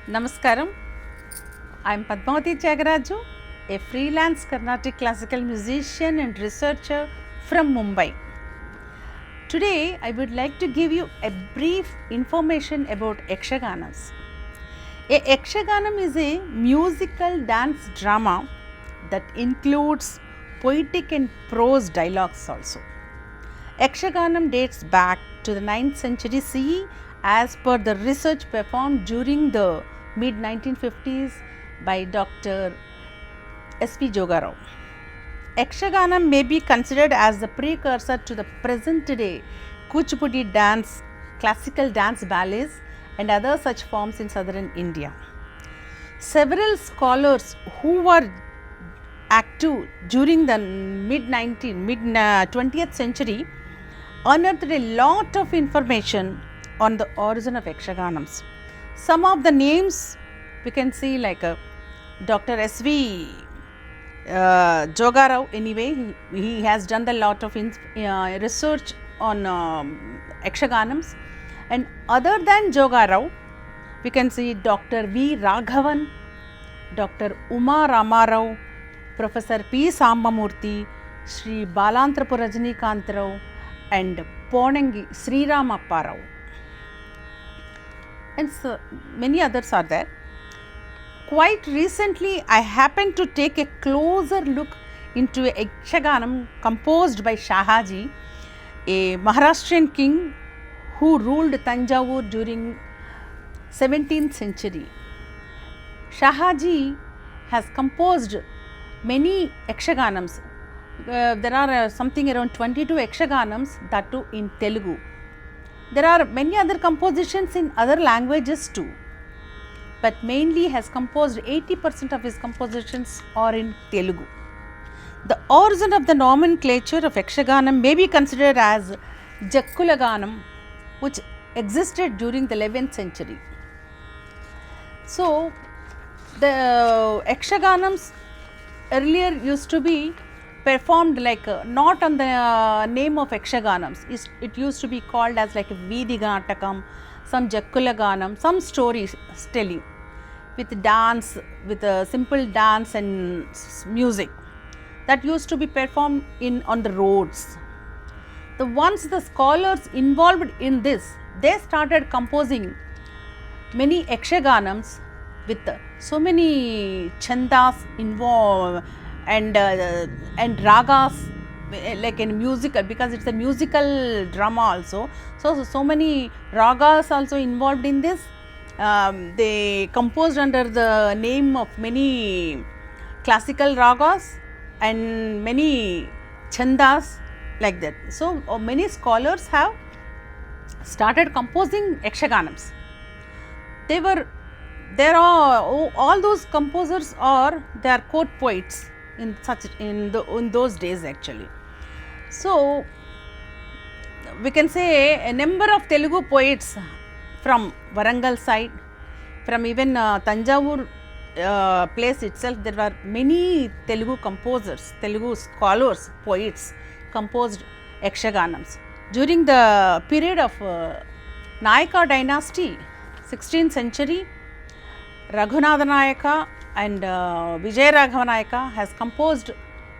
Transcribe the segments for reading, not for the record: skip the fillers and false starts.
Namaskaram. I am Padmavathi Thyagaraju, a freelance Carnatic classical musician and researcher from Mumbai. Today, I would like to give you a brief information about Yakshaganams. A Yakshaganam is a musical dance drama that includes poetic and prose dialogues also. Yakshaganam dates back to the 9th century CE as per the research performed during the mid 1950s by Dr. S.V. Jogarao. Yakshaganam may be considered as the precursor to the present day Kuchipudi dance, classical dance ballets and other such forms in southern India. Several scholars who were active during the mid 20th century unearthed a lot of information on the origin of Yakshaganams. Some of the names we can see like Dr. S.V. Jogarao. Anyway, he has done a lot of research on Yakshaganams, and other than Jogarao, we can see Dr. V. Raghavan, Dr. Uma Ramarao, Professor P. Sambamurthy, Sri Balantrapu Rajnikant Rao, and Ponangi Sri Ramappa Rao, and so many others are there. Quite recently, I happened to take a closer look into a Yakshaganam composed by Shahaji, a Maharashtrian king who ruled Tanjavur during 17th century. Shahaji has composed many Yakshaganams. There are something around 22 Yakshaganams, that too in Telugu. There are many other compositions in other languages too, but mainly has composed 80% of his compositions are in Telugu. The origin of the nomenclature of Yakshaganam may be considered as Jakulaganam, which existed during the 11th century. So, the Yakshaganams earlier used to be performed like not on the name of Yakshaganams. It used to be called as like Vidigatakam, some Jakulaganam, some stories telling with dance, with a simple dance and music that used to be performed on the roads. Once the scholars involved in this, they started composing many Yakshaganams with so many chandas involved and ragas, like in musical, because it's a musical drama also. So many ragas also involved in this. They composed under the name of many classical ragas and many chandas like that. So many scholars have started composing Yakshaganams. All those composers they are court poets in those days actually. So we can say a number of Telugu poets from Warangal side, from even Tanjavur place itself, there were many Telugu composers, Telugu scholars, poets composed Yakshaganams. During the period of Nayaka dynasty, 16th century, Raghunatha Nayaka and Vijay Raghava Nayaka has composed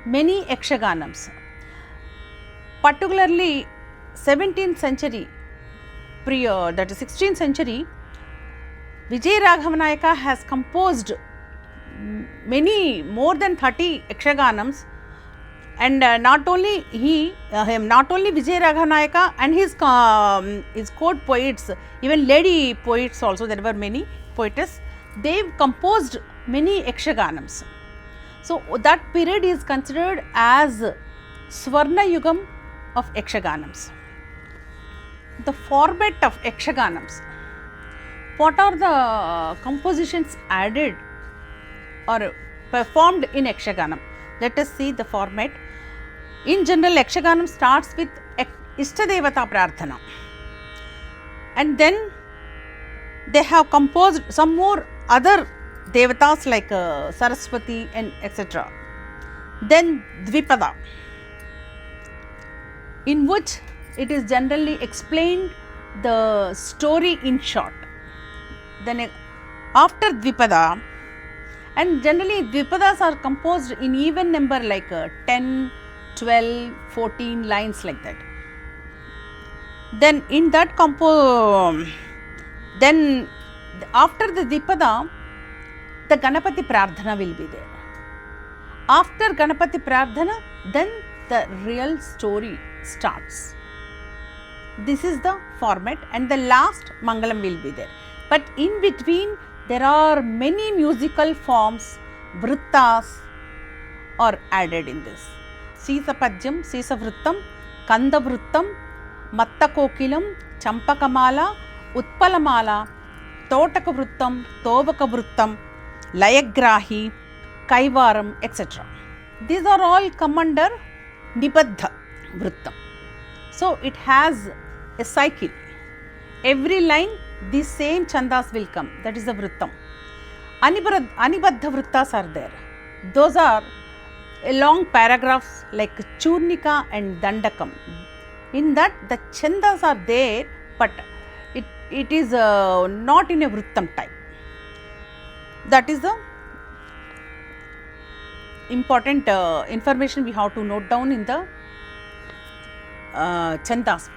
many Yakshaganams. Particularly 17th century, that is 16th century, Vijay Raghava Nayaka has composed more than 30 Yakshaganams, and not only Vijay Raghava Nayaka and his court poets, even lady poets also, there were many poetess, they composed many Yakshaganams. So that period is considered as Swarna Yugam of Yakshaganams. The format of Yakshaganams. What are the compositions added or performed in Yakshaganam? Let us see the format. In general, Yakshaganam starts with Ishtadevata Prarthana, and then they have composed some more other devatas like Saraswati and etc. Then Dvipada, in which it is generally explained the story in short. Then After Dvipada, and generally Dvipadas are composed in even number like 10, 12, 14 lines like that. Then in that then after the Dvipada, the Ganapati Prarthana will be there. After Ganapati Prarthana, then the real story starts. This is the format, and the last Mangalam will be there. But in between, there are many musical forms, vrittas are added in this. Sisa Padjam, Sisa Vrittam, Kanda Vrittam, Matta Kokilam, Champakamala, Utpalamala, Totaka Vrittam, Tovaka Vrittam, Layagrahi, Kaivaram, etc. These are all come under Nibadha Vrittam. So it has a cycle. Every line, the same chandas will come. That is the Vrittam. Anibadha Vrittas are there. Those are long paragraphs like Churnika and Dandakam. In that, the chandas are there, but it is not in a Vrittam type. That is the important information we have to note down in the chandas.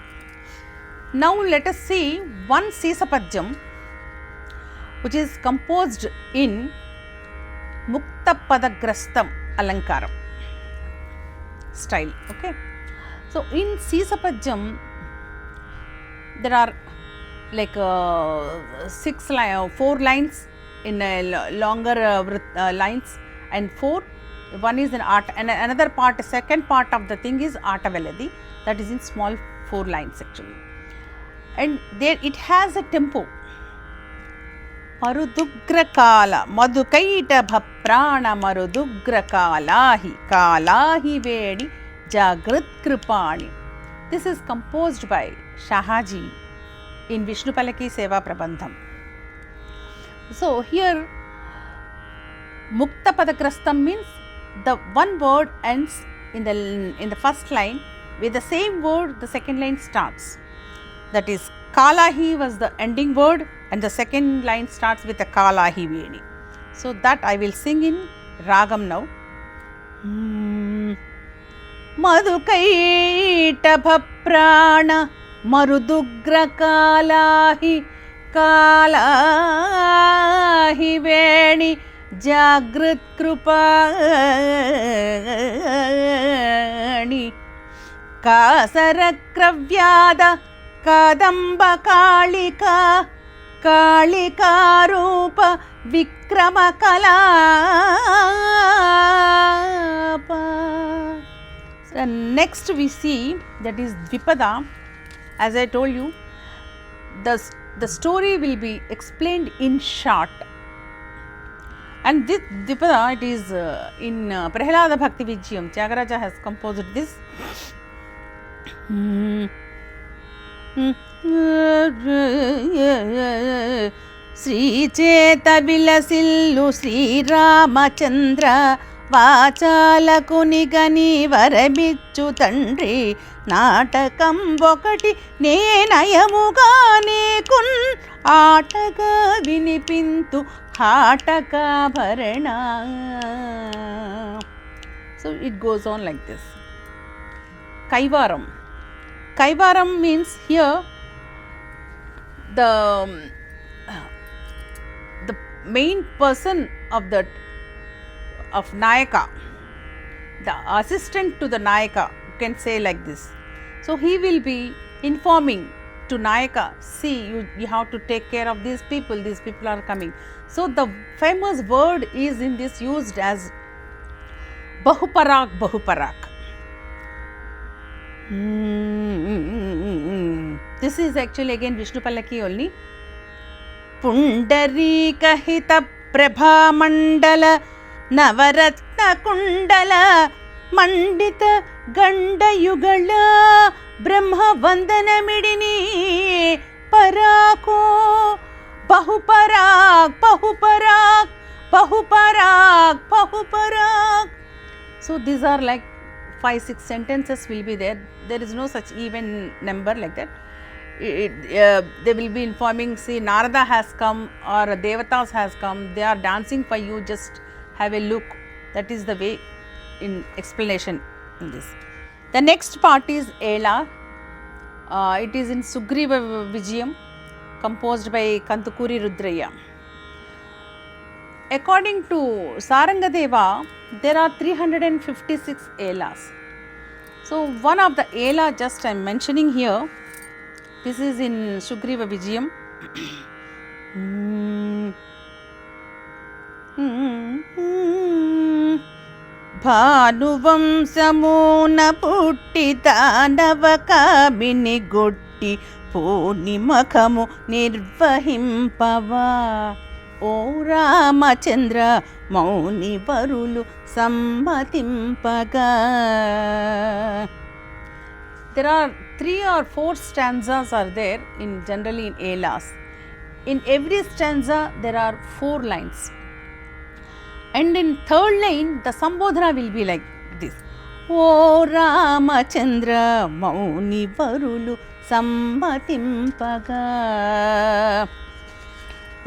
Now let us see one Sisa Padjam which is composed in Mukta Padagrastam Alankaram style. Okay. So in Sisa Padjam there are like 4 lines in longer lines, and 4. One is an art, and another part, second part of the thing is Ata Veladi, that is in small 4 lines actually. And there it has a tempo. Marudugra Kala, Madukaita Bhaprana Marudugra Kalahi, Kalahi Vedi Jagrit Kripani. This is composed by Shahaji in Vishnu Palaki Seva Prabandham. So here Mukta Padakrastam means the one word ends in the first line, with the same word the second line starts. That is Kalahi was the ending word, and the second line starts with a Kalahi Vedi. So that I will sing in Ragam now. Madhukaita Bhaprana Marudugra Kalahi Kalahi Vedi Jagrit Kripani Kasarakravyada Kadamba Kalika Kalika Rupa Vikrama Kalapa. So next we see that is Dvipada. As I told you, the story will be explained in short. And this Dvipada, it is in Prahlada Bhakti Vijayam. Thyagaraja has composed this. Sri Cheta Vilasillu Sri Ramachandra Vachala Kunigani Varabichu Tandri Natakam Bokati Nenayamugane Kun Ataga Vinipintu Hataka Bharana. So it goes on like this. Kaivaram. Kaivaram means here the main person of Nayaka, the assistant to the Nayaka, you can say like this. So he will be informing to Nayaka, see, you have to take care of these people are coming. So the famous word is in this used as Bahuparak, Bahuparak. This is actually again Vishnu Palaki only. Pundarika Hita Prabha Mandala Navaratna Kundala Mandita Ganda Yugala Brahma Vandana Midini Parako Bahuparak, Bahuparak, Bahuparak, Bahuparak. So these are like 5-6 sentences will be there. There is no such even number like that. they will be informing, see, Narada has come or Devatas has come, they are dancing for you, just have a look. That is the way in explanation in this. The next part is Ela. It is in Sugriva Vijayam, composed by Kantukuri Rudraya. According to Sarangadeva, there are 356 Elas. So, one of the Ela just I am mentioning here, this is in Sugriva Vijayam. భానువంశమున పుట్టి దానవకామిని గొట్టి పూర్ణిమఖము నిర్వహింపవా ఓ రామచంద్ర మౌని వరులు సమ్మతింపగా. There are 3 or 4 stanzas are there in generally in Elas. In every stanza there are 4 lines. And in third line, the Sambodhana will be like this. O Ramachandra Mauni Varulu Sammatimpaga.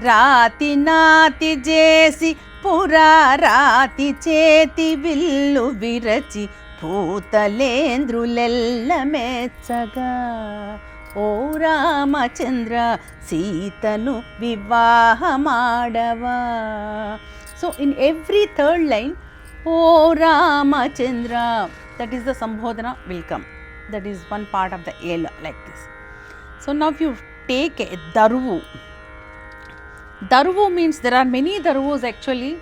Rati Nati Jesi Pura Rati Cheti Villu Virachi Pootalendrulella Metsaga. O Ramachandra Sitanu Vivahamadava. So, in every third line, O Ramachandra, that is the Sambodhana will come. That is one part of the Ela like this. So, now if you take a Daruvu, Daruvu means there are many Daruvus actually,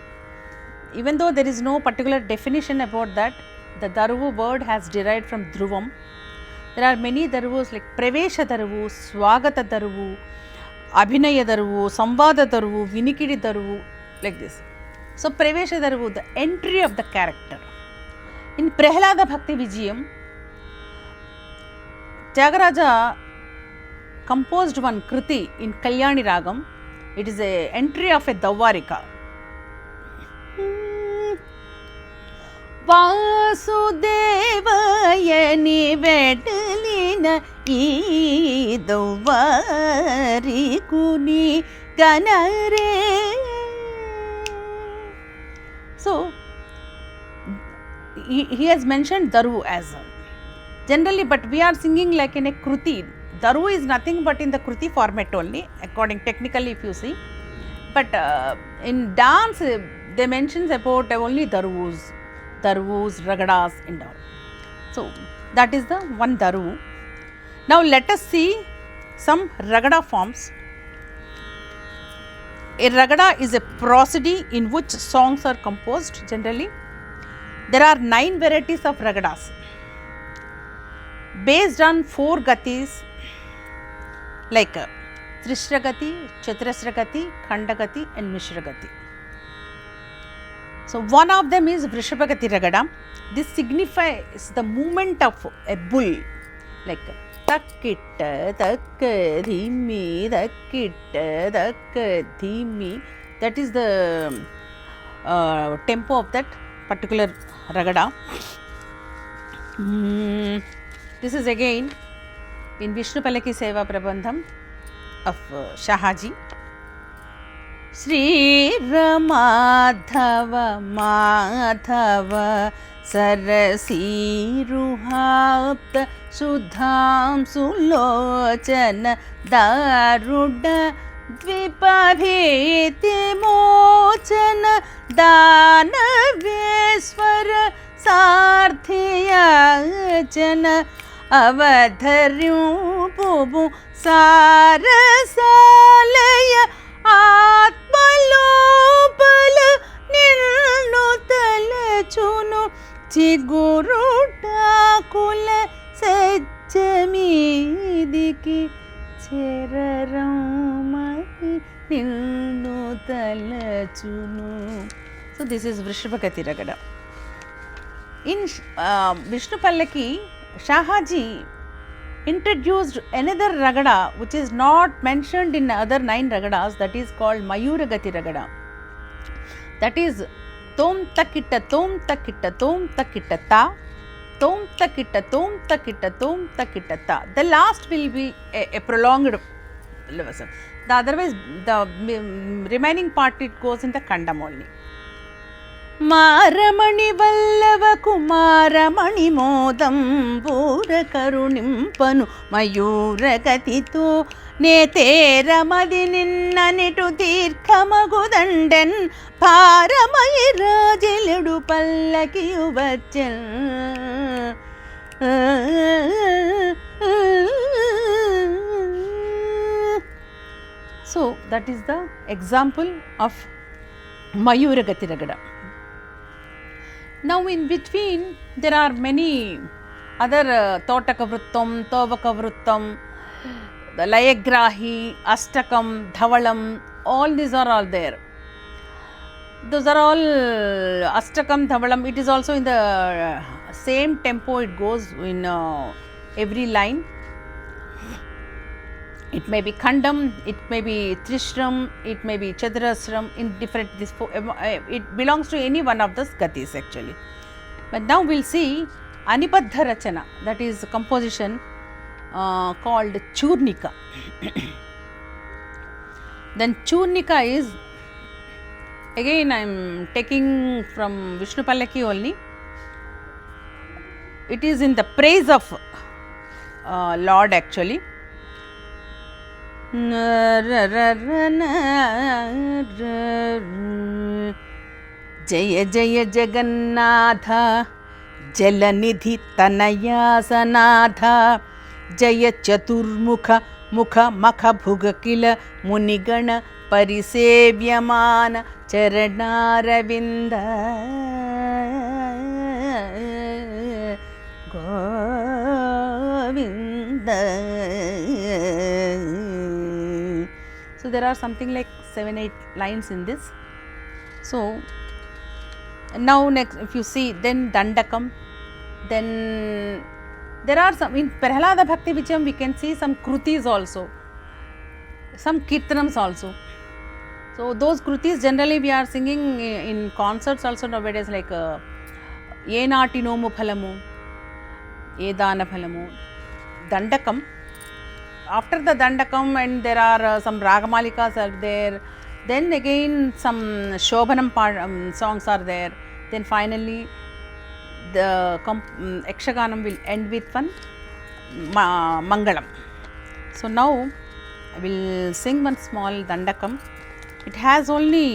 even though there is no particular definition about that, the Daruvu word has derived from Dhruvam. There are many Daruvus like Pravesha Daruvu, Swagata Daruvu, Abhinaya Daruvu, Samvada Daruvu, Vinikidi Daruvu, like this. So, Pravesha Daruvu, the entry of the character. In Prahlada Bhakti Vijayam, Thyagaraju composed one Kriti in Kalyani Ragam. It is a entry of a Davarika. Vasudevayani vedalina ee Davarikuni ganare. So, he has mentioned Daru as generally, but we are singing like in a Kruti. Daru is nothing but in the Kruti format only, according technically if you see. But in dance, they mentions about only Darus, Ragadas and all. So, that is the one Daru. Now, let us see some Ragada forms. A Ragada is a prosody in which songs are composed generally. There are 9 varieties of Ragadas based on 4 gatis like Trishragati, Chaturasragati, Khandagati and Mishragati. So, one of them is Vrishabhagati Ragada. This signifies the movement of a bull like Takkitta Takkadhimi Takkitta Takkadhimi. That is the tempo of that particular Ragada. This is again in Vishnu Palaki Seva Prabandham of Shahaji. Sri Ramadhava Madhava Sarasiruhapta Sudham Sulochana Daruda Dvipabhiti Mochana Danaveswara Sarthiyachana Avadharyupubu Sarasalaya Atmalopala Nirnu Talachunu Chigurutakula Sajamidiki Cheraramai Nirnu Talachunu. So, this is Vrishabhagati Ragada. In Vishnu Pallaki, Shahaji introduced another Ragada which is not mentioned in other 9 Ragadas, that is called Mayuragati Ragada. That is Tom Takitta Tom Takitta Tom Takitta Ta tom takitta tom takitta tom takitta ta. The last will be a prolonged lesson. The otherwise the remaining part it goes in the kandam only. మారమణి వల్లవ కుమారమణి మోదం బూర కరుణింపను మయూరగతితో నేతేరమది నిన్ననిటు దీర్ఘమగుదండెన్ భారమయి రాజలుడు పల్లకియు వచ్చెన్. So that is the example of Mayuragati Ragada. Now in between there are many other Totaka Vruttam, Tovaka Vruttam, the Layagrahi, Astakam, Dhavalam, all these are all there. Those are all Astakam, Dhavalam. It is also in the same tempo, it goes in every line. It may be Khandam, it may be Trishram, it may be Chadrasram, in different, it belongs to any one of the gatis actually. But now we will see Anibaddha Rachana, that is composition called Churnika. Then Churnika is, again I am taking from Vishnu Pallaki only. It is in the praise of Lord actually. జయ జయ జగన్నాథ జలనిధి తనయాసనాథ జయ చతుర్ముఖ ముఖ మఖ భుగ కిల మునిగణ పరిసేవ్యమాన Charanaravinda Govinda. So there are something like 7-8 lines in this. So now next if you see, then Dandakam, then there are some in Prahlada Bhakti Vicham we can see some krutis also, some kirtanams also. So those krutis generally we are singing in concerts also nowadays, like Ye Naati Nomu Phalamu, Ye Dana Phalamu, Dandakam. After the Dandakam and there are some Ragamalikas are there, then again some Shobhanam songs are there, then finally the Yakshaganam will end with one Mangalam. So now I will sing one small Dandakam. It has only,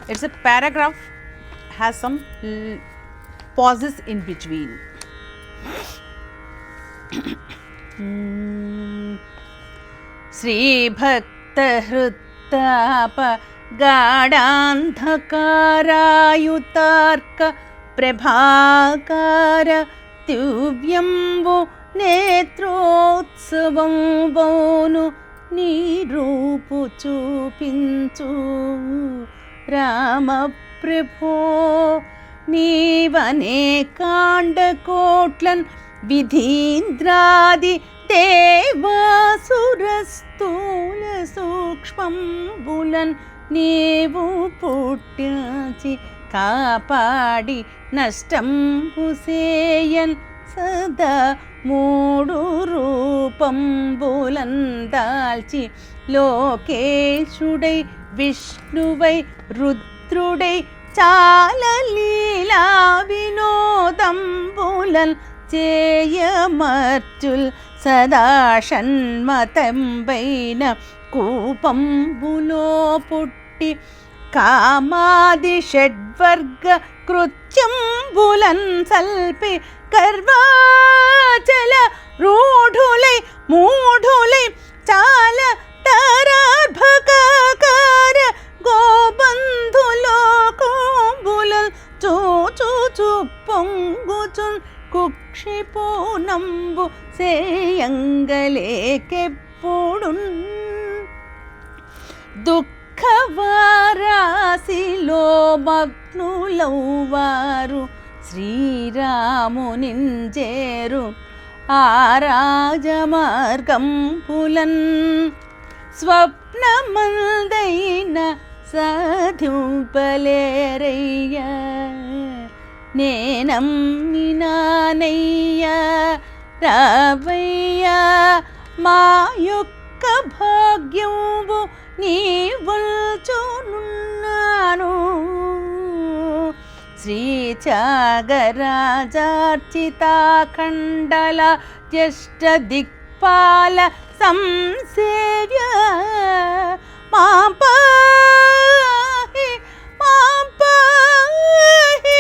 it's a paragraph, has some pauses in between. శ్రీభక్తహృత్తాప గాఢాంధకారాయుతార్క ప్రభాకార దివ్యంబు నేత్రోత్సవం బోను నీ రూపు చూపించు రామప్రభో. నీవనే కాండకోట్లన్ విధీంద్రాది దేవాసురస్థూల సూక్ష్మంబులన్ నీవు పుట్టించి కాపాడి నష్టంబు సేయన్ సదా మూడు రూపంబులన్ దాల్చి లోకేశుడై విష్ణువై రుద్రుడై చాల లీలా వినోదంబులన్ చేయమర్చుల్ సదా షణ్మతంబైన కూపంబులో పుట్టి కామాది షడ్వర్గ కృత్యంబులన్ సల్పి కర్వాచల రూఢులై మూఢులై చాల తరార్భకార గోబంధులోకంబులన్ చూచు పొంగుచున్ కుక్షిపూనంబు సేయంగలేకెప్పుడున్ దుఃఖవారాశిలో మగ్నులౌవారు శ్రీరామునింజేరు ఆరాజమార్గంపులన్ స్వప్నమందైన సాధింపలేరయ్య నేనమ్మినానయ్యా రావయ్యా మా యొక్క భాగ్యంబు నీవల్చునున్నాను శ్రీ త్యాగరాజార్చితాఖండల జ్యేష్ఠ దిక్పాల సంసేవ్య మాం పాహి మాం పాహి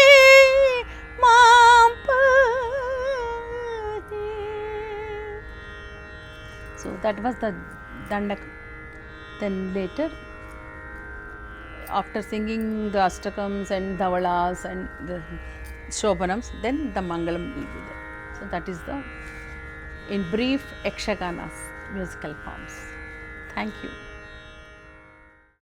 మాం పాహి. So that was the Dandaka. Then later, after singing the Ashtakams and Dhavalas and the Shobhanams, then the Mangalam will be there. So that is the, in brief, Yakshaganas musical forms. Thank you.